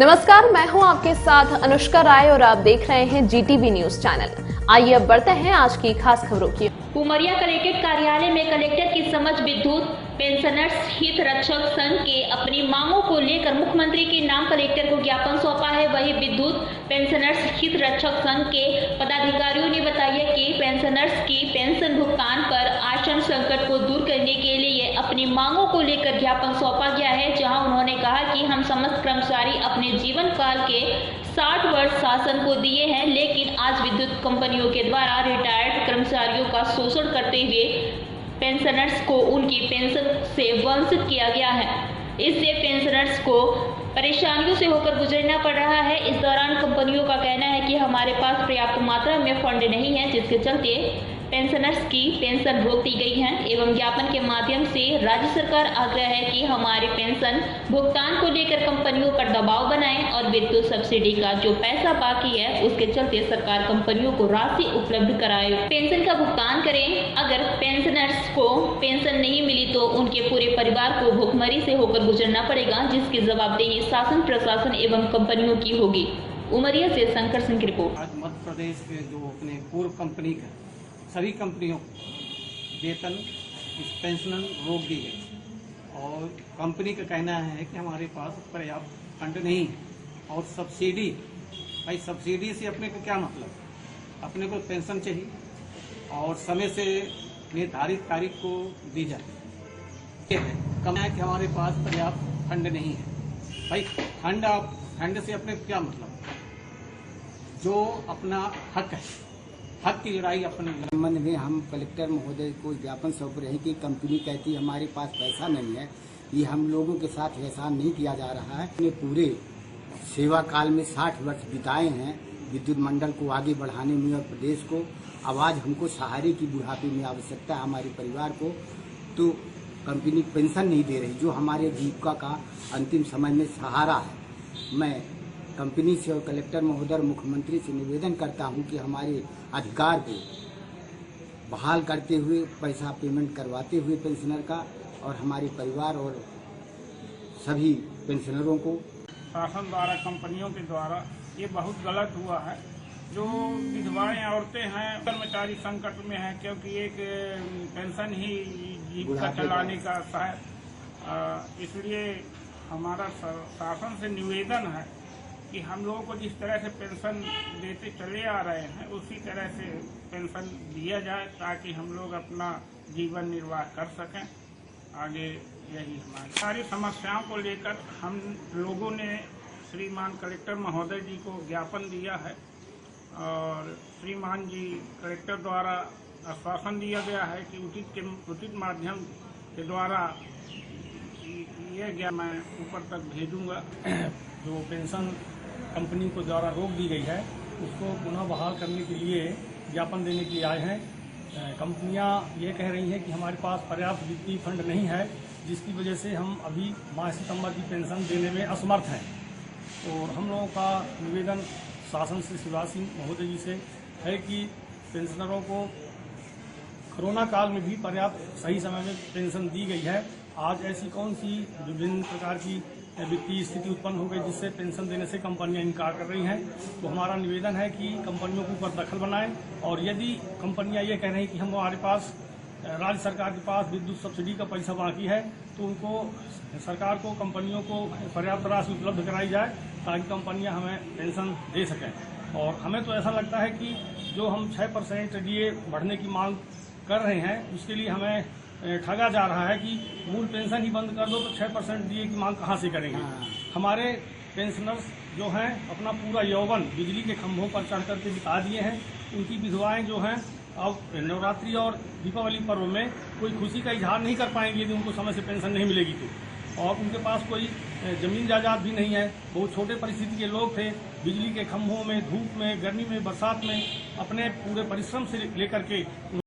नमस्कार, मैं हूं आपके साथ अनुष्का राय और आप देख रहे हैं जीटीवी न्यूज चैनल। आइए अब बढ़ते हैं आज की खास खबरों की। उमरिया कलेक्ट्रेट कार्यालय में कलेक्टर की समझ विद्युत पेंशनर्स हित रक्षक संघ के अपनी मांगों को लेकर मुख्यमंत्री के नाम कलेक्टर को ज्ञापन सौंपा है। वहीं विद्युत पेंशनर्स हित रक्षक संघ के पदाधिकारियों ने बताया कि पेंशनर्स की पेंशन भुगतान पर आसन संकट को दूर करने के लिए अपनी मांगों को लेकर ज्ञापन सौंपा गया है, जहां उन्होंने कहा कि हम समस्त कर्मचारी अपने जीवन काल के 60 वर्ष शासन को दिए हैं, लेकिन आज विद्युत कंपनियों के द्वारा रिटायर्ड कर्मचारियों का शोषण करते हुए पेंशनर्स को उनकी पेंशन से वंचित किया गया है। इससे पेंशनर्स को परेशानियों से होकर गुजरना पड़ रहा है। इस दौरान कंपनियों का कहना है कि हमारे पास पर्याप्त मात्रा में फंड नहीं है, जिसके चलते पेंशनर्स की पेंशन रोक दी गई है। एवं ज्ञापन के माध्यम से राज्य सरकार आग्रह है कि हमारे पेंशन भुगतान को लेकर कंपनियों पर दबाव बनाएं और विद्युत सब्सिडी का जो पैसा बाकी है उसके चलते सरकार कंपनियों को राशि उपलब्ध कराए, पेंशन का भुगतान करें। अगर पेंशनर्स को पेंशन नहीं मिली तो उनके पूरे परिवार को भूखमरी से होकर गुजरना पड़ेगा, जिसकी जवाबदेही शासन, प्रशासन एवं कंपनियों की होगी। उमरिया से शंकर सिंह की रिपोर्ट। आज मध्य प्रदेश के जो अपने पूर्व कंपनी का सभी कंपनियों को वेतन पेंशन रोक दी गई और कंपनी का कहना है कि हमारे पास पर्याप्त फंड नहीं है और सब्सिडी, भाई सब्सिडी से अपने को क्या मतलब, अपने को पेंशन चाहिए और समय से निर्धारित तारीख को दी जाती है। कहना है कि हमारे पास पर्याप्त फंड नहीं है। भाई फंड से अपने को क्या मतलब, जो अपना हक है, हक की लड़ाई अपने संबंध में हम कलेक्टर महोदय को ज्ञापन सौंप रहे हैं कि कंपनी कहती हमारे पास पैसा नहीं है। ये हम लोगों के साथ एहसान नहीं किया जा रहा है। अपने पूरे सेवा काल में 60 वर्ष बिताए हैं विद्युत मंडल को आगे बढ़ाने में और प्रदेश को। आवाज हमको सहारे की बुढ़ापे में आवश्यकता है हमारे परिवार को, तो कंपनी पेंशन नहीं दे रही, जो हमारे जीविका का अंतिम समय में सहारा है। मैं कंपनी से और कलेक्टर महोदय और मुख्यमंत्री से निवेदन करता हूं कि हमारे अधिकार को बहाल करते हुए पैसा पेमेंट करवाते हुए पेंशनर का और हमारे परिवार और सभी पेंशनरों को। शासन द्वारा कंपनियों के द्वारा ये बहुत गलत हुआ है। जो विधवाएं औरतें हैं कर्मचारी संकट में हैं, क्योंकि एक पेंशन ही जीविका चलाने का शायद, इसलिए हमारा शासन से निवेदन है कि हम लोगों को जिस तरह से पेंशन देते चले आ रहे हैं उसी तरह से पेंशन दिया जाए, ताकि हम लोग अपना जीवन निर्वाह कर सकें आगे। यही हमारी सारी समस्याओं को लेकर हम लोगों ने श्रीमान कलेक्टर महोदय जी को ज्ञापन दिया है और श्रीमान जी कलेक्टर द्वारा आश्वासन दिया गया है कि उचित माध्यम के द्वारा ये ज्ञापन मैं ऊपर तक भेजूंगा। जो पेंशन कंपनी को द्वारा रोक दी गई है उसको पुनः बहाल करने के लिए ज्ञापन देने के लिए आए हैं। कंपनियां ये कह रही हैं कि हमारे पास पर्याप्त वित्तीय फंड नहीं है, जिसकी वजह से हम अभी माह सितंबर की पेंशन देने में असमर्थ हैं। और हम लोगों का निवेदन शासन से शिवराज सिंह महोदय जी से है कि पेंशनरों को कोरोना काल में भी पर्याप्त सही समय में पेंशन दी गई है। आज ऐसी कौन सी विभिन्न प्रकार की वित्तीय स्थिति उत्पन्न हो गई जिससे पेंशन देने से कंपनियां इनकार कर रही हैं। तो हमारा निवेदन है कि कंपनियों के ऊपर दखल बनाएं और यदि कंपनियां ये कह रही हैं कि हमारे पास राज्य सरकार के पास विद्युत सब्सिडी का पैसा बाकी है, तो उनको सरकार को कंपनियों को पर्याप्त राशि उपलब्ध कराई जाए ताकि कंपनियां हमें पेंशन दे सकें। और हमें तो ऐसा लगता है कि जो हम 6% डीए बढ़ने की मांग कर रहे हैं उसके लिए हमें ठगा जा रहा है कि मूल पेंशन ही बंद कर दो तो 6% डीए की मांग कहाँ से करेंगे। हमारे पेंशनर्स जो हैं अपना पूरा यौवन बिजली के खंभों पर चढ़ करके बिता दिए हैं। उनकी विधवाएं जो हैं अब नवरात्रि और दीपावली पर्व में कोई खुशी का इजहार नहीं कर पाएंगी यदि उनको समय से पेंशन नहीं मिलेगी तो। और उनके पास कोई जमीन जायदाद भी नहीं है, बहुत छोटे परिस्थिति के लोग थे। बिजली के खंभों में, धूप में, गर्मी में, बरसात में अपने पूरे परिश्रम से लेकर के